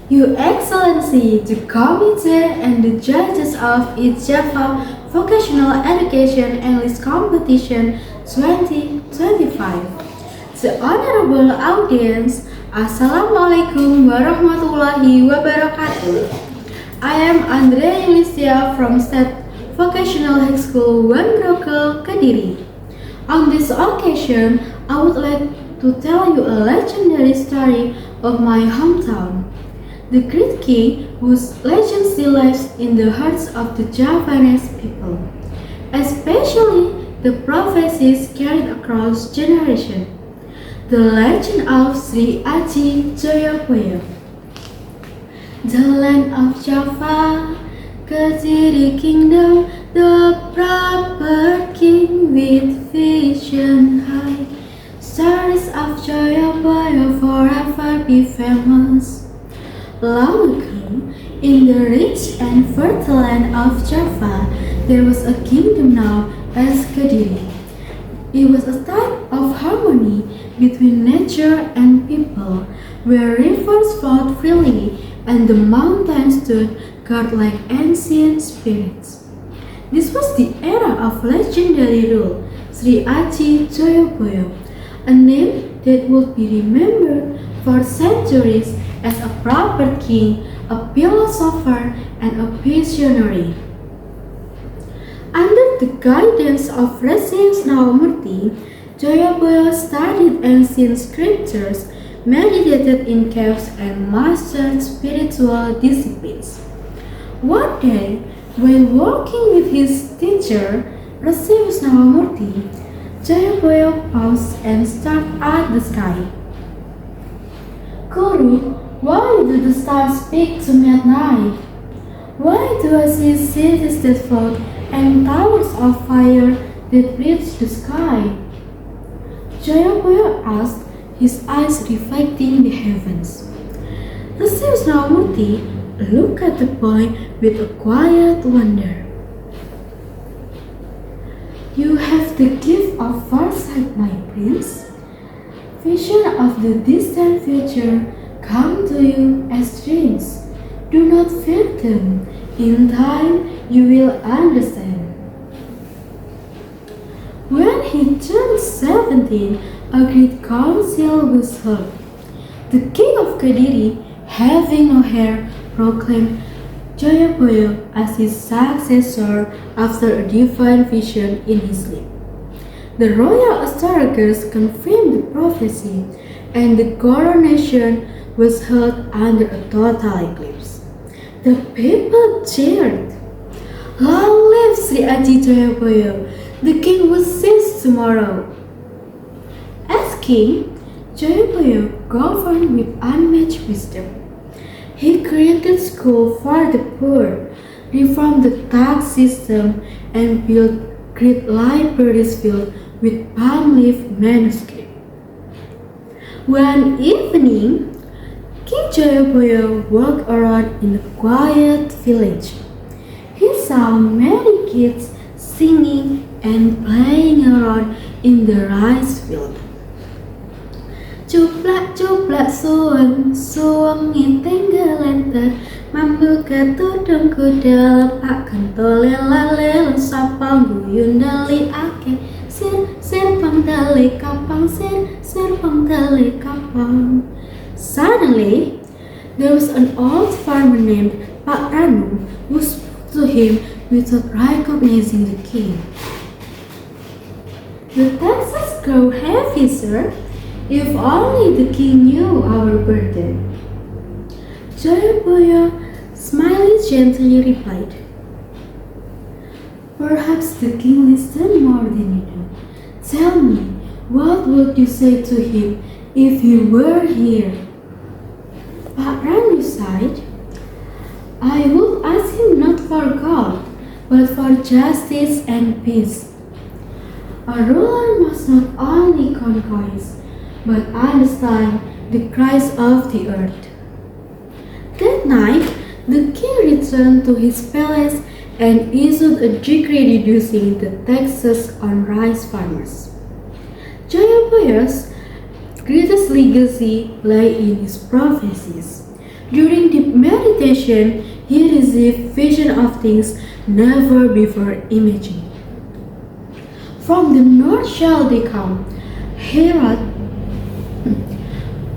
Your Excellency, the committee and the judges of its Java Vocational Education English Competition 2025. The Honorable Audience, Assalamualaikum warahmatullahi wabarakatuh. I am Andrea Yulistia from State Vocational High School Wongrokel, Kediri. On this occasion, I would like to tell you a legendary story of my hometown. The great king whose legend still lives in the hearts of the Javanese people, especially the prophecies carried across generations. The legend of Sri Aji Joyoboyo. The land of Java, Kediri Kingdom, the proper king with vision high. Stories of Joyoboyo forever be famous. Long ago, in the rich and fertile land of Java, there was a kingdom known as Kediri. It was a type of harmony between nature and people, where rivers flowed freely and the mountains stood guard like ancient spirits. This was the era of legendary rule, Sri Aji Joyoboyo, a name that would be remembered for centuries as a proper king, a philosopher, and a visionary. Under the guidance of Resi Snawamurti, Joyoboyo studied ancient scriptures, meditated in caves, and mastered spiritual disciplines. One day, while walking with his teacher, Resi Snawamurti, Joyoboyo paused and stared at the sky. Guru, why do the stars speak to me at night? Why do I see cities that float and towers of fire that reach the sky? Joyoboyo asked, his eyes reflecting the heavens. Resi Snawamurti looked at the boy with a quiet wonder. You have the gift of foresight, my prince. Vision of the distant future come to you as dreams. Do not fear them. In time, you will understand. When he turned 17, a great council was held. The king of Kediri, having no heir, proclaimed Joyoboyo as his successor after a divine vision in his sleep. The royal astrologers confirmed the prophecy, and the coronation was held under a total eclipse. The people cheered. Long live Sri Aji Joyoboyo! The king will seize tomorrow. As king, Joyoboyo governed with unmatched wisdom. He created schools for the poor, reformed the tax system, and built great libraries filled with palm leaf manuscript. One evening, King Joyoboyo walked around in a quiet village. He saw many kids singing and playing around in the rice field. Cuplak-cuplak suweng, suweng ngiting gelenter, mambuka tudung kuda, lepakan tole lale, sapang guyun dali ake, sir pangdali kapang, sir pangdali kapang. Suddenly, there was an old farmer named Pak Ranu who spoke to him without recognizing the king. The taxes grow heavy, sir. If only the king knew our burden. Joyoboyo, smiling gently, replied, Perhaps the king listened more than you do. Tell me, what would you say to him if he were here? Pak Ranu sighed. I would ask him not for gold, but for justice and peace. A ruler must not only conquer, but understand the cries of the earth. That night, the king returned to his palace and issued a decree reducing the taxes on rice farmers. Joyoboyo's greatest legacy lay in his prophecies. During deep meditation, he received vision of things never before imagined. From the north shall they come, Herod,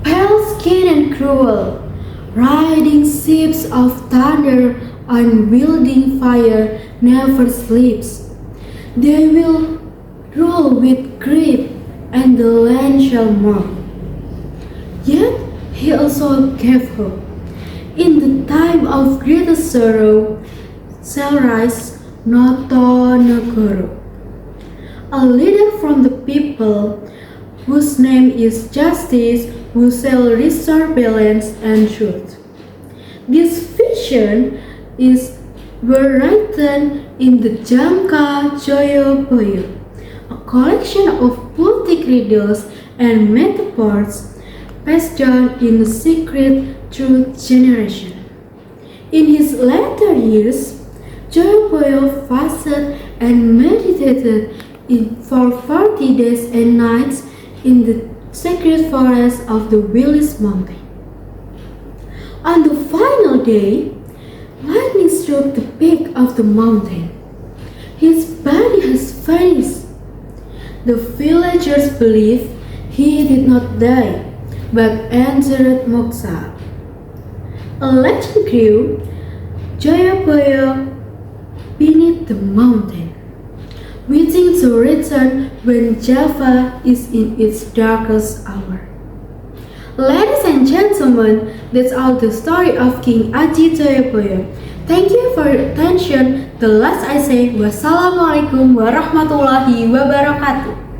pale skinned and cruel, riding ships of thunder and wielding fire never sleeps. They will rule with grief, and the land shall mourn. Yet he also gave hope. In the time of greatest sorrow shall rise Notonegoro, a leader from the people whose name is Justice, who shall restore balance and truth. This vision is written in the Jamka Joyoboyo, a collection of poetic riddles and metaphors passed down in secret through generation. In his later years, Joyoboyo fasted and meditated for 40 days and nights in the sacred forest of the Willis Mountain. On the final day, lightning struck the peak of the mountain. His body has vanished. The villagers believe he did not die, but entered moksha. A legend grew, Joyoboyo beneath the mountain, waiting to return when Java is in its darkest hour. Ladies and gentlemen, that's all the story of King Aji Joyoboyo. Thank you for your attention. The last I say, wassalamualaikum warahmatullahi wabarakatuh.